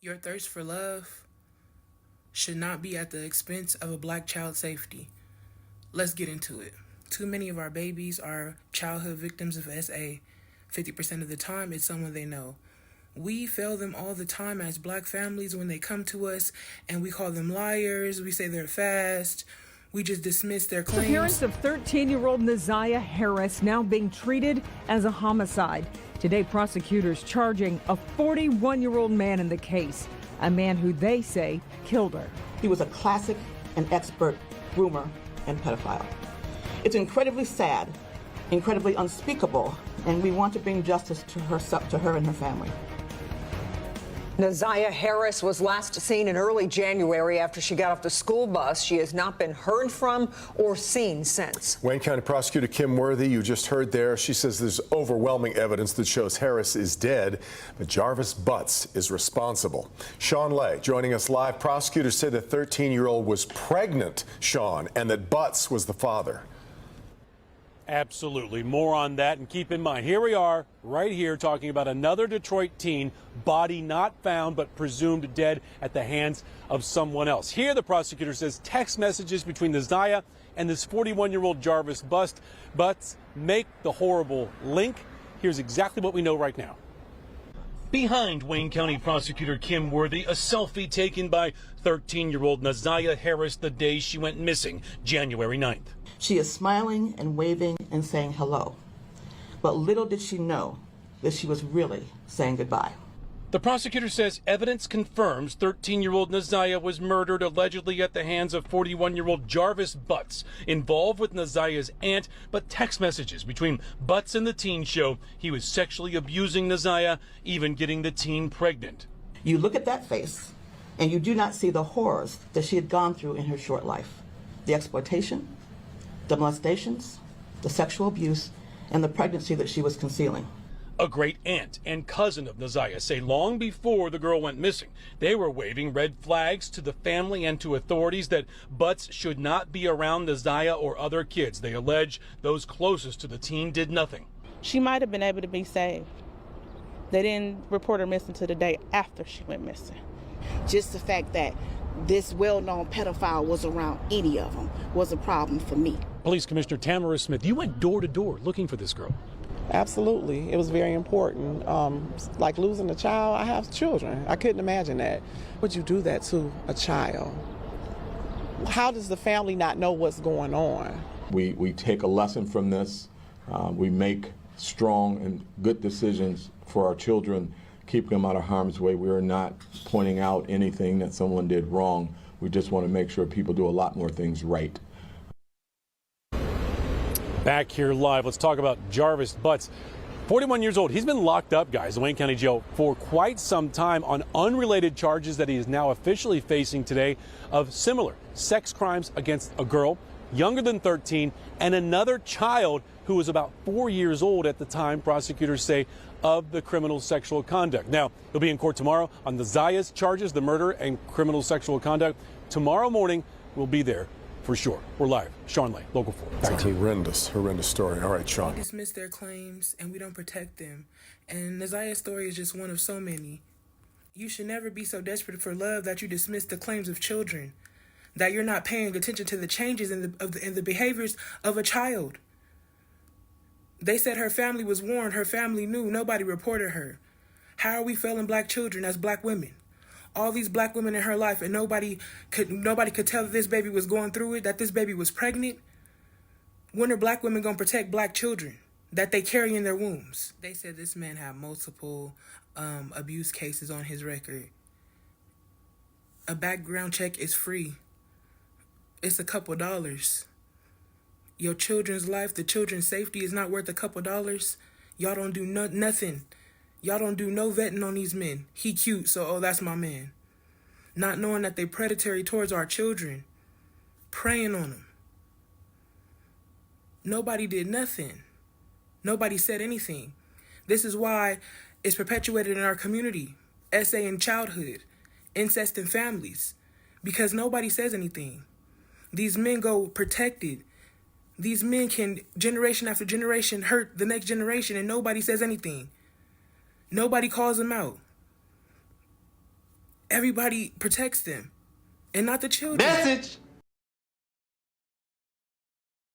Your thirst for love should not be at the expense of a black child's safety. Let's get into it. Too many of our babies are childhood victims of SA. 50% of the time, it's someone they know. We fail them all the time as black families when they come to us, and we call them liars. We say they're fast. We just dismiss their claims. The parents of 13-year-old Naziah Harris now being treated as a homicide. Today, prosecutors charging a 41-year-old man in the case, a man who they say killed her. He was a classic and expert groomer and pedophile. It's incredibly sad, incredibly unspeakable, and we want to bring justice to her and her family. Naziah Harris was last seen in early January after she got off the school bus. She has not been heard from or seen since. Wayne County Prosecutor Kim Worthy, you just heard there. She says there's overwhelming evidence that shows Harris is dead, but Jarvis Butts is responsible. Sean Lay joining us live. Prosecutors say the 13-year-old was pregnant, Sean, and that Butts was the father. Absolutely. More on that. And keep in mind, here we are right here talking about another Detroit teen, body not found but presumed dead at the hands of someone else. Here the prosecutor says text messages between Naziah and this 41-year-old Jarvis Butts make the horrible link. Here's exactly what we know right now. Behind Wayne County Prosecutor Kim Worthy, a selfie taken by 13-year-old Naziah Harris the day she went missing, January 9th. She is smiling and waving and saying hello. But little did she know that she was really saying goodbye. The prosecutor says evidence confirms 13-year-old Naziah was murdered allegedly at the hands of 41-year-old Jarvis Butts, involved with Naziah's aunt, but text messages between Butts and the teen show he was sexually abusing Naziah, even getting the teen pregnant. You look at that face, and you do not see the horrors that she had gone through in her short life. The exploitation, the molestations, the sexual abuse, and the pregnancy that she was concealing. A great aunt and cousin of Naziah say long before the girl went missing, they were waving red flags to the family and to authorities that Butts should not be around Naziah or other kids. They allege those closest to the teen did nothing. She might have been able to be saved. They didn't report her missing to the day after she went missing. Just the fact that this well-known pedophile was around any of them was a problem for me. Police Commissioner Tamara Smith, you went door to door looking for this girl. Absolutely. It was very important. Like losing a child, I have children. I couldn't imagine that. Would you do that to a child? How does the family not know what's going on? We take a lesson from this. We make strong and good decisions for our children, keep them out of harm's way. We are not pointing out anything that someone did wrong. We just want to make sure people do a lot more things right. Back here live, let's talk about Jarvis Butts. 41 years old. He's been locked up, guys, in Wayne County Jail for quite some time on unrelated charges that he is now officially facing today of similar sex crimes against a girl younger than 13 and another child who was about 4 years old at the time, prosecutors say, of the criminal sexual conduct. Now, he'll be in court tomorrow on Naziah's charges, the murder and criminal sexual conduct. Tomorrow morning, we'll be there for sure. We're live. Sean Lay, Local 4. That's a horrendous story. All right, Sean. We dismiss their claims and we don't protect them. And Naziah's story is just one of so many. You should never be so desperate for love that you dismiss the claims of children, that you're not paying attention to the changes in the behaviors of a child. They said her family was warned, her family knew, nobody reported her. How are we failing black children as black women? All these black women in her life, and nobody could tell that this baby was going through it, that this baby was pregnant. When are black women gonna protect black children that they carry in their wombs? They said this man had multiple abuse cases on his record. A background check is free. It's a couple dollars. Your children's life, the children's safety is not worth a couple dollars. Y'all don't do nothing. Y'all don't do no vetting on these men. He cute, so oh, that's my man. Not knowing that they predatory towards our children. Preying on them. Nobody did nothing. Nobody said anything. This is why it's perpetuated in our community. SA in childhood. Incest in families. Because nobody says anything. These men go protected. These men can, generation after generation, hurt the next generation and nobody says anything. Nobody calls them out. everybody protects them and not the children. Message.